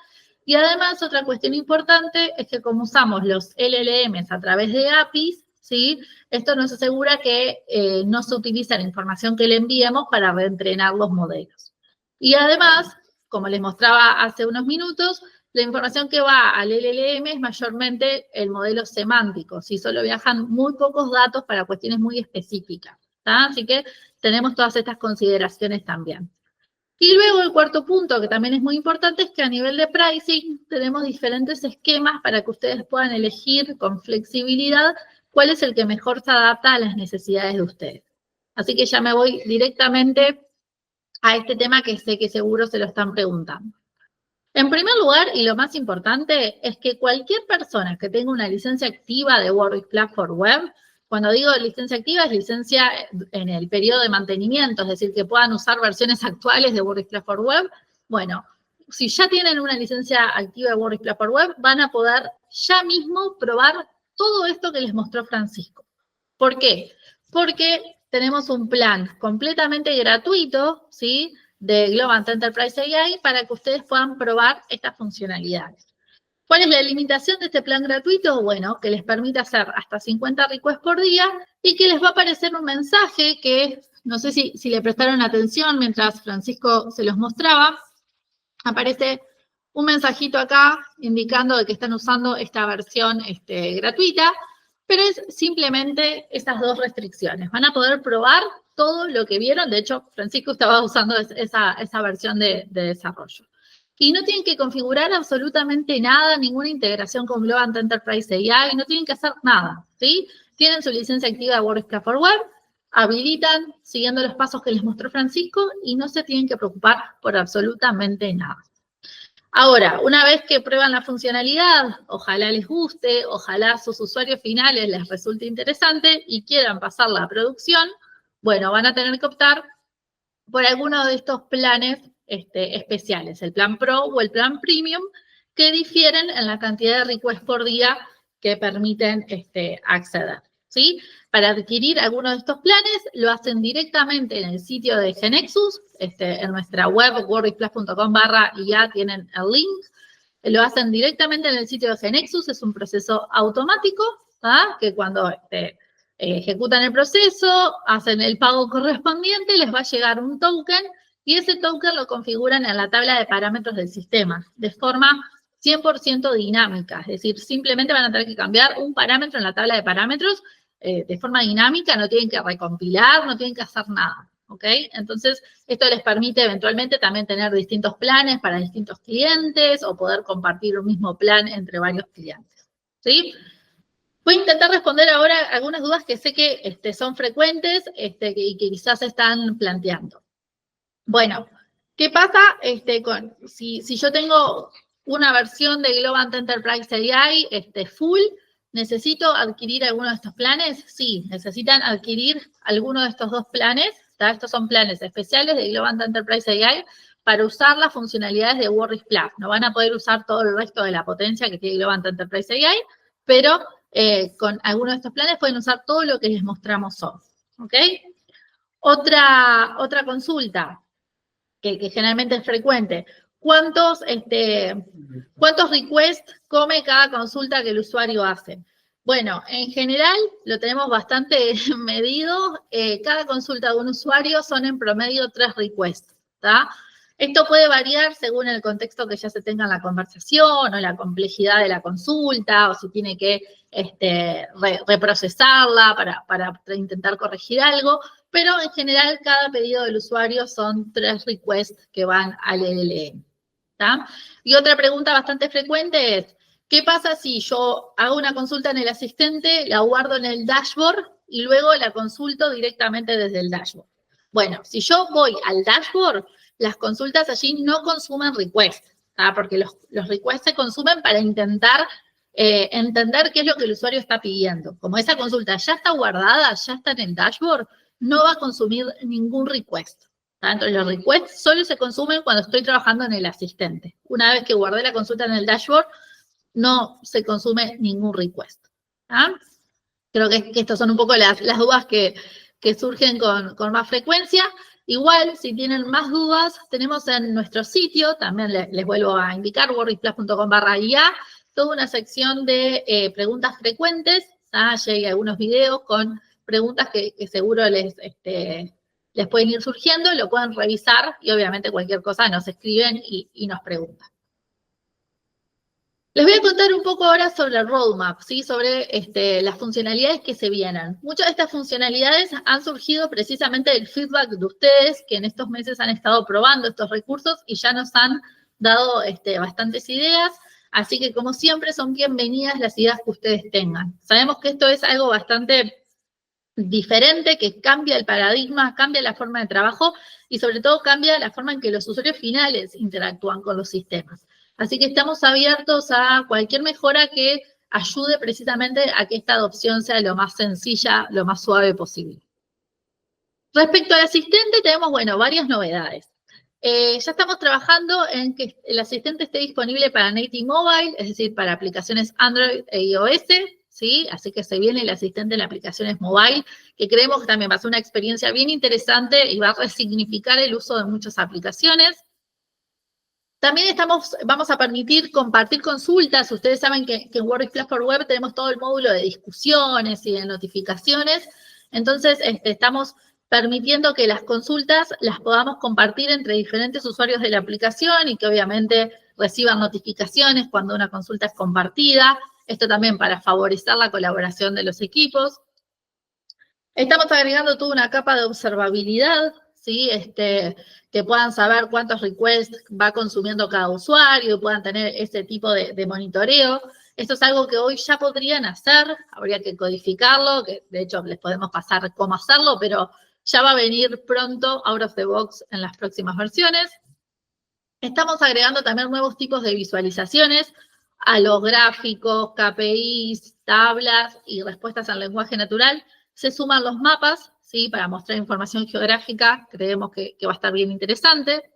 S1: Y además, otra cuestión importante es que como usamos los LLMs a través de APIs, ¿sí? Esto nos asegura que no se utiliza la información que le enviemos para reentrenar los modelos. Y además, como les mostraba hace unos minutos, la información que va al LLM es mayormente el modelo semántico, ¿sí? Solo viajan muy pocos datos para cuestiones muy específicas, ¿tá? Así que tenemos todas estas consideraciones también. Y luego el cuarto punto, que también es muy importante, es que a nivel de pricing tenemos diferentes esquemas para que ustedes puedan elegir con flexibilidad cuál es el que mejor se adapta a las necesidades de ustedes. Así que ya me voy directamente a este tema que sé que seguro se lo están preguntando. En primer lugar, y lo más importante, es que cualquier persona que tenga una licencia activa de WordPress Platform Web, cuando digo licencia activa, es licencia en el periodo de mantenimiento, es decir, que puedan usar versiones actuales de WordPress Platform Web. Bueno, si ya tienen una licencia activa de WordPress Platform Web, van a poder ya mismo probar todo esto que les mostró Francisco. ¿Por qué? Porque tenemos un plan completamente gratuito, ¿sí?, de Globant Enterprise AI para que ustedes puedan probar estas funcionalidades. ¿Cuál es la limitación de este plan gratuito? Bueno, que les permite hacer hasta 50 requests por día y que les va a aparecer un mensaje que, no sé si le prestaron atención mientras Francisco se los mostraba, aparece un mensajito acá indicando de que están usando esta versión gratuita, pero es simplemente esas dos restricciones. Van a poder probar todo lo que vieron. De hecho, Francisco estaba usando esa versión de desarrollo. Y no tienen que configurar absolutamente nada, ninguna integración con Globant Enterprise AI, no tienen que hacer nada, ¿sí? Tienen su licencia activa de WordPress Platform Web, habilitan siguiendo los pasos que les mostró Francisco y no se tienen que preocupar por absolutamente nada. Ahora, una vez que prueban la funcionalidad, ojalá les guste, ojalá a sus usuarios finales les resulte interesante y quieran pasarla a producción, bueno, van a tener que optar por alguno de estos planes especiales, el plan Pro o el plan Premium, que difieren en la cantidad de requests por día que permiten acceder, ¿sí? Para adquirir alguno de estos planes, lo hacen directamente en el sitio de GeneXus, en nuestra web, wordpress.com/IA, tienen el link. Lo hacen directamente en el sitio de GeneXus, es un proceso automático, ¿tá? Que cuando ejecutan el proceso, hacen el pago correspondiente, les va a llegar un token y ese token lo configuran en la tabla de parámetros del sistema de forma 100% dinámica. Es decir, simplemente van a tener que cambiar un parámetro en la tabla de parámetros de forma dinámica, no tienen que recompilar, no tienen que hacer nada, ¿ok? Entonces, esto les permite eventualmente también tener distintos planes para distintos clientes o poder compartir un mismo plan entre varios clientes, ¿sí? Voy a intentar responder ahora algunas dudas que sé que son frecuentes y que quizás se están planteando. Bueno, ¿qué pasa si yo tengo una versión de Globant Enterprise AI full? ¿Necesito adquirir alguno de estos planes? Sí, necesitan adquirir alguno de estos dos planes. ¿Tá? Estos son planes especiales de Globant Enterprise AI para usar las funcionalidades de WordPress Plus. No van a poder usar todo el resto de la potencia que tiene Globant Enterprise AI, pero con alguno de estos planes pueden usar todo lo que les mostramos hoy. ¿Ok? Otra consulta que generalmente es frecuente. ¿Cuántos requests come cada consulta que el usuario hace? Bueno, en general lo tenemos bastante medido. Cada consulta de un usuario son en promedio 3 requests, ¿tá? Esto puede variar según el contexto que ya se tenga en la conversación o la complejidad de la consulta o si tiene que reprocesarla para intentar corregir algo, pero en general cada pedido del usuario son 3 requests que van al LLM. ¿Tá? Y otra pregunta bastante frecuente es, ¿qué pasa si yo hago una consulta en el asistente, la guardo en el dashboard y luego la consulto directamente desde el dashboard? Bueno, si yo voy al dashboard, las consultas allí no consumen requests, ¿tá? Porque los requests se consumen para intentar entender qué es lo que el usuario está pidiendo. Como esa consulta ya está guardada, ya está en el dashboard, no va a consumir ningún request. Entonces, los requests solo se consumen cuando estoy trabajando en el asistente. Una vez que guardé la consulta en el dashboard, no se consume ningún request. ¿Ah? Creo que estas son un poco las dudas que surgen con más frecuencia. Igual, si tienen más dudas, tenemos en nuestro sitio, también les vuelvo a indicar, wordixplus.com/IA, toda una sección de preguntas frecuentes. Ya llegué algunos videos con preguntas que seguro les pueden ir surgiendo, lo pueden revisar y obviamente cualquier cosa nos escriben y nos preguntan. Les voy a contar un poco ahora sobre el roadmap, ¿sí? Sobre las funcionalidades que se vienen. Muchas de estas funcionalidades han surgido precisamente del feedback de ustedes, que en estos meses han estado probando estos recursos y ya nos han dado bastantes ideas. Así que, como siempre, son bienvenidas las ideas que ustedes tengan. Sabemos que esto es algo bastante diferente, que cambia el paradigma, cambia la forma de trabajo y sobre todo cambia la forma en que los usuarios finales interactúan con los sistemas. Así que estamos abiertos a cualquier mejora que ayude precisamente a que esta adopción sea lo más sencilla, lo más suave posible. Respecto al asistente, tenemos, bueno, varias novedades. Ya estamos trabajando en que el asistente esté disponible para native mobile, es decir, para aplicaciones Android e iOS, ¿sí? Así que se viene el asistente en aplicaciones mobile, que creemos que también va a ser una experiencia bien interesante y va a resignificar el uso de muchas aplicaciones. También vamos a permitir compartir consultas. Ustedes saben que en WordPress for Web tenemos todo el módulo de discusiones y de notificaciones. Entonces, estamos permitiendo que las consultas las podamos compartir entre diferentes usuarios de la aplicación y que obviamente reciban notificaciones cuando una consulta es compartida. Esto también para favorecer la colaboración de los equipos. Estamos agregando toda una capa de observabilidad, ¿sí? Que puedan saber cuántos requests va consumiendo cada usuario y puedan tener ese tipo de monitoreo. Esto es algo que hoy ya podrían hacer, habría que codificarlo, que de hecho les podemos pasar cómo hacerlo, pero ya va a venir pronto out of the box en las próximas versiones. Estamos agregando también nuevos tipos de visualizaciones a los gráficos, KPIs, tablas y respuestas en lenguaje natural. Se suman los mapas, ¿sí? Para mostrar información geográfica, creemos que va a estar bien interesante.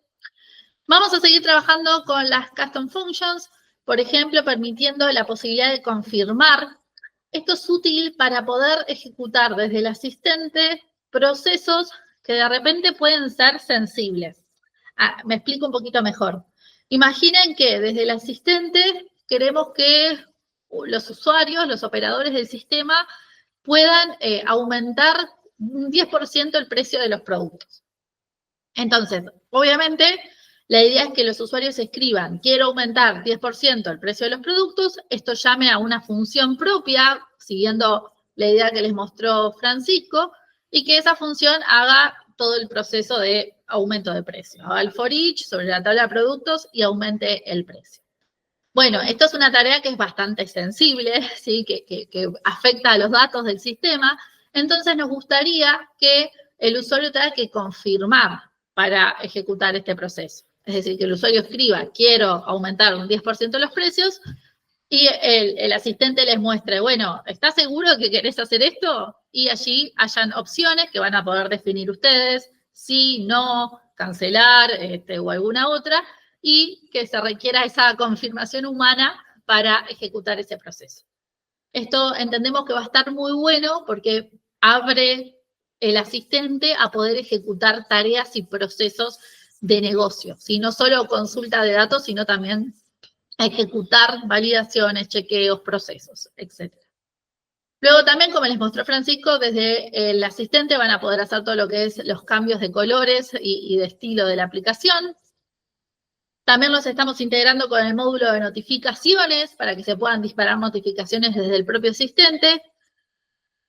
S1: Vamos a seguir trabajando con las custom functions, por ejemplo, permitiendo la posibilidad de confirmar. Esto es útil para poder ejecutar desde el asistente procesos que de repente pueden ser sensibles. Me explico un poquito mejor. Imaginen que desde el asistente queremos que los usuarios, los operadores del sistema, puedan aumentar un 10% el precio de los productos. Entonces, obviamente, la idea es que los usuarios escriban, quiero aumentar 10% el precio de los productos, esto llame a una función propia, siguiendo la idea que les mostró Francisco, y que esa función haga todo el proceso de aumento de precio. Haga el for each sobre la tabla de productos y aumente el precio. Bueno, esto es una tarea que es bastante sensible, ¿sí? que afecta a los datos del sistema. Entonces nos gustaría que el usuario tenga que confirmar para ejecutar este proceso. Es decir, que el usuario escriba, quiero aumentar un 10% los precios, y el asistente les muestre, bueno, ¿estás seguro que querés hacer esto? Y allí hayan opciones que van a poder definir ustedes, sí, no, cancelar o alguna otra, y que se requiera esa confirmación humana para ejecutar ese proceso. Esto entendemos que va a estar muy bueno porque abre el asistente a poder ejecutar tareas y procesos de negocio, ¿sí? No solo consulta de datos, sino también ejecutar validaciones, chequeos, procesos, etc. Luego también, como les mostró Francisco, desde el asistente van a poder hacer todo lo que es los cambios de colores y de estilo de la aplicación. También los estamos integrando con el módulo de notificaciones para que se puedan disparar notificaciones desde el propio asistente.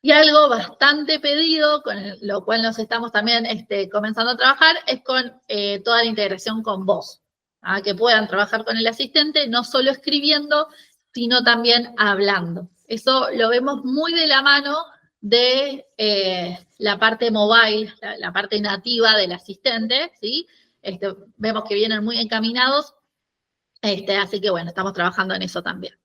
S1: Y algo bastante pedido, con lo cual nos estamos también comenzando a trabajar, es con toda la integración con voz. Que puedan trabajar con el asistente, no solo escribiendo, sino también hablando. Eso lo vemos muy de la mano de la parte mobile, la parte nativa del asistente, ¿sí? Vemos que vienen muy encaminados, así que bueno, estamos trabajando en eso también.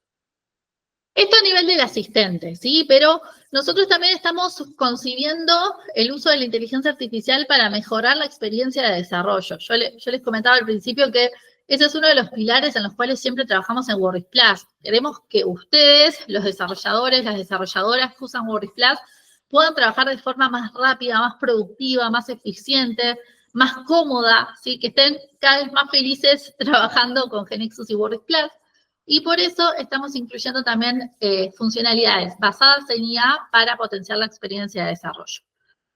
S1: Esto a nivel del asistente, ¿sí? Pero nosotros también estamos concibiendo el uso de la inteligencia artificial para mejorar la experiencia de desarrollo. Yo les comentaba al principio que ese es uno de los pilares en los cuales siempre trabajamos en WordPress. Queremos que ustedes, los desarrolladores, las desarrolladoras que usan WordPress, puedan trabajar de forma más rápida, más productiva, más eficiente. más cómoda, ¿sí? Que estén cada vez más felices trabajando con GeneXus y WordPress. Y por eso estamos incluyendo también funcionalidades basadas en IA para potenciar la experiencia de desarrollo.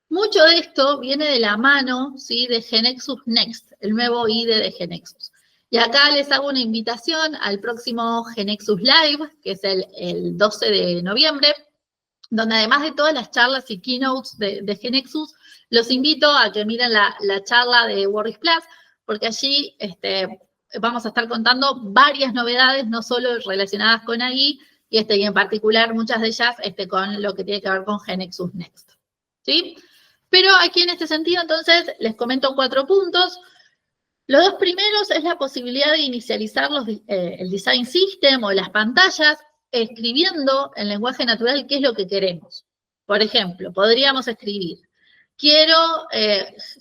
S1: Mucho de esto viene de la mano, ¿sí? De GeneXus Next, el nuevo IDE de GeneXus. Y acá les hago una invitación al próximo GeneXus Live, que es el 12 de noviembre, donde además de todas las charlas y keynotes de GeneXus, los invito a que miren la charla de WordPress, porque allí vamos a estar contando varias novedades, no solo relacionadas con AI, y en particular muchas de ellas con lo que tiene que ver con GeneXus Next. ¿Sí? Pero aquí en este sentido, entonces, les comento 4 puntos. Los 2 primeros es la posibilidad de inicializar el design system o las pantallas escribiendo en lenguaje natural qué es lo que queremos. Por ejemplo, podríamos escribir, quiero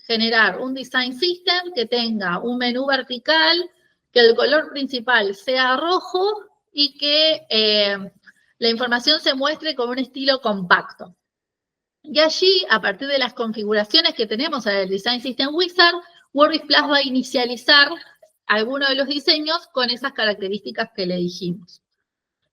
S1: generar un design system que tenga un menú vertical, que el color principal sea rojo y que la información se muestre con un estilo compacto. Y allí, a partir de las configuraciones que tenemos en el Design System Wizard, WordPress va a inicializar alguno de los diseños con esas características que le dijimos.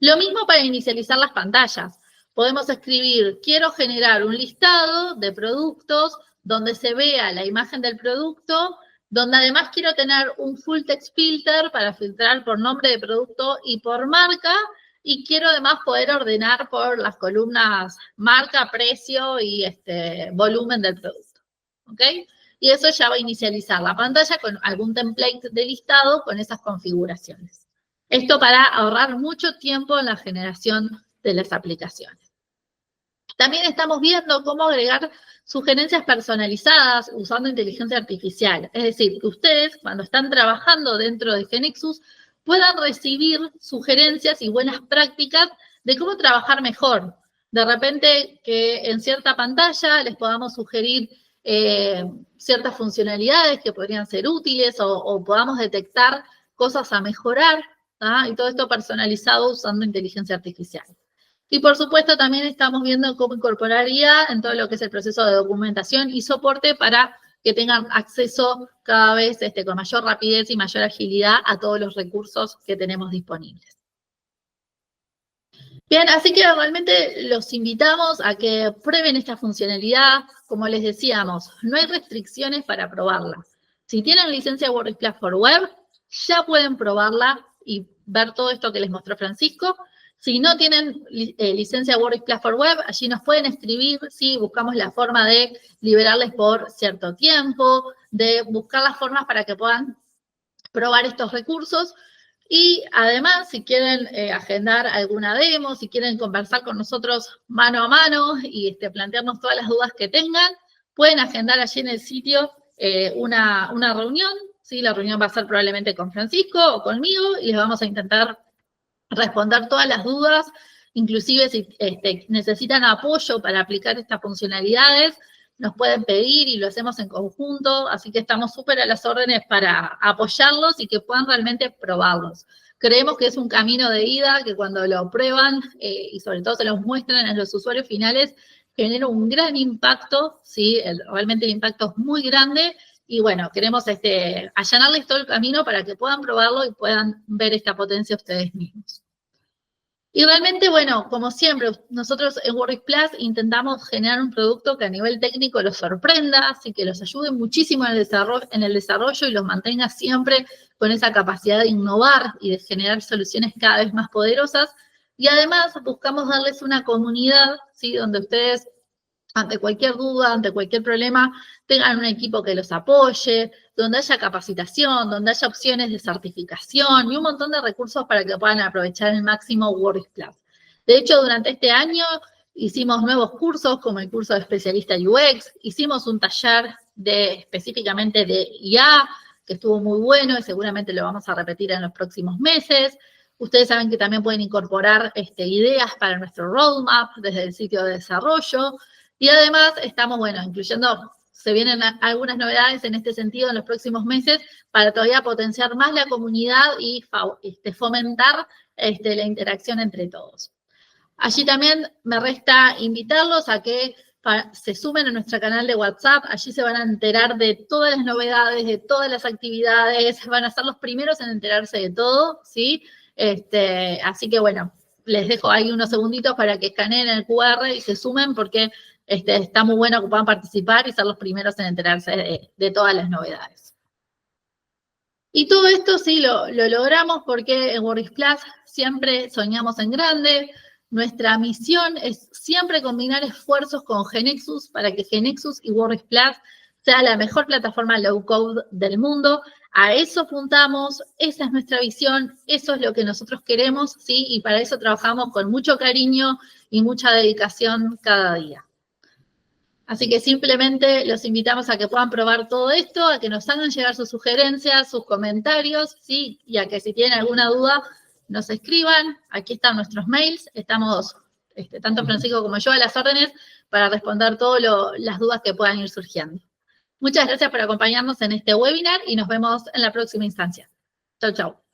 S1: Lo mismo para inicializar las pantallas. Podemos escribir, quiero generar un listado de productos donde se vea la imagen del producto, donde además quiero tener un full text filter para filtrar por nombre de producto y por marca, y quiero además poder ordenar por las columnas marca, precio y volumen del producto. ¿Ok? Y eso ya va a inicializar la pantalla con algún template de listado con esas configuraciones. Esto para ahorrar mucho tiempo en la generación de las aplicaciones. También estamos viendo cómo agregar sugerencias personalizadas usando inteligencia artificial. Es decir, que ustedes, cuando están trabajando dentro de GeneXus, puedan recibir sugerencias y buenas prácticas de cómo trabajar mejor. De repente, que en cierta pantalla les podamos sugerir ciertas funcionalidades que podrían ser útiles o podamos detectar cosas a mejorar, ¿tá? Y todo esto personalizado usando inteligencia artificial. Y por supuesto también estamos viendo cómo incorporar IA en todo lo que es el proceso de documentación y soporte para que tengan acceso cada vez con mayor rapidez y mayor agilidad a todos los recursos que tenemos disponibles. Bien, así que realmente los invitamos a que prueben esta funcionalidad. Como les decíamos, no hay restricciones para probarla. Si tienen licencia WordPress for Web, ya pueden probarla y ver todo esto que les mostró Francisco. Si no tienen licencia WordPress for Web, allí nos pueden escribir, ¿sí? Buscamos la forma de liberarles por cierto tiempo, de buscar las formas para que puedan probar estos recursos. Y además, si quieren agendar alguna demo, si quieren conversar con nosotros mano a mano y plantearnos todas las dudas que tengan, pueden agendar allí en el sitio una reunión, ¿sí? La reunión va a ser probablemente con Francisco o conmigo y les vamos a intentar responder todas las dudas, inclusive si necesitan apoyo para aplicar estas funcionalidades, nos pueden pedir y lo hacemos en conjunto, así que estamos súper a las órdenes para apoyarlos y que puedan realmente probarlos. Creemos que es un camino de ida que cuando lo prueban y sobre todo se los muestran a los usuarios finales, genera un gran impacto, ¿sí? Realmente el impacto es muy grande y bueno, queremos allanarles todo el camino para que puedan probarlo y puedan ver esta potencia ustedes mismos. Y realmente, bueno, como siempre, nosotros en WordPress intentamos generar un producto que a nivel técnico los sorprenda, así que los ayude muchísimo en el desarrollo y los mantenga siempre con esa capacidad de innovar y de generar soluciones cada vez más poderosas. Y además buscamos darles una comunidad, ¿sí? Donde ustedes, ante cualquier duda, ante cualquier problema, tengan un equipo que los apoye, donde haya capacitación, donde haya opciones de certificación y un montón de recursos para que puedan aprovechar al máximo WordPress. De hecho, durante este año hicimos nuevos cursos, como el curso de especialista UX, hicimos un taller específicamente de IA, que estuvo muy bueno y seguramente lo vamos a repetir en los próximos meses. Ustedes saben que también pueden incorporar ideas para nuestro roadmap desde el sitio de desarrollo. Y además estamos, bueno, incluyendo, se vienen algunas novedades en este sentido en los próximos meses para todavía potenciar más la comunidad y fomentar la interacción entre todos. Allí también me resta invitarlos a que se sumen a nuestro canal de WhatsApp, allí se van a enterar de todas las novedades, de todas las actividades, van a ser los primeros en enterarse de todo, ¿sí? Así que bueno, les dejo ahí unos segunditos para que escaneen el QR y se sumen porque está muy bueno que puedan participar y ser los primeros en enterarse de todas las novedades. Y todo esto sí lo logramos porque en WordPress Plus siempre soñamos en grande. Nuestra misión es siempre combinar esfuerzos con GeneXus para que GeneXus y WordPress Plus sea la mejor plataforma low-code del mundo. A eso apuntamos, esa es nuestra visión, eso es lo que nosotros queremos, ¿sí? Y para eso trabajamos con mucho cariño y mucha dedicación cada día. Así que simplemente los invitamos a que puedan probar todo esto, a que nos hagan llegar sus sugerencias, sus comentarios, ¿sí? Y a que si tienen alguna duda nos escriban. Aquí están nuestros mails. Estamos, tanto Francisco como yo, a las órdenes para responder todas las dudas que puedan ir surgiendo. Muchas gracias por acompañarnos en este webinar y nos vemos en la próxima instancia. Chau, chau.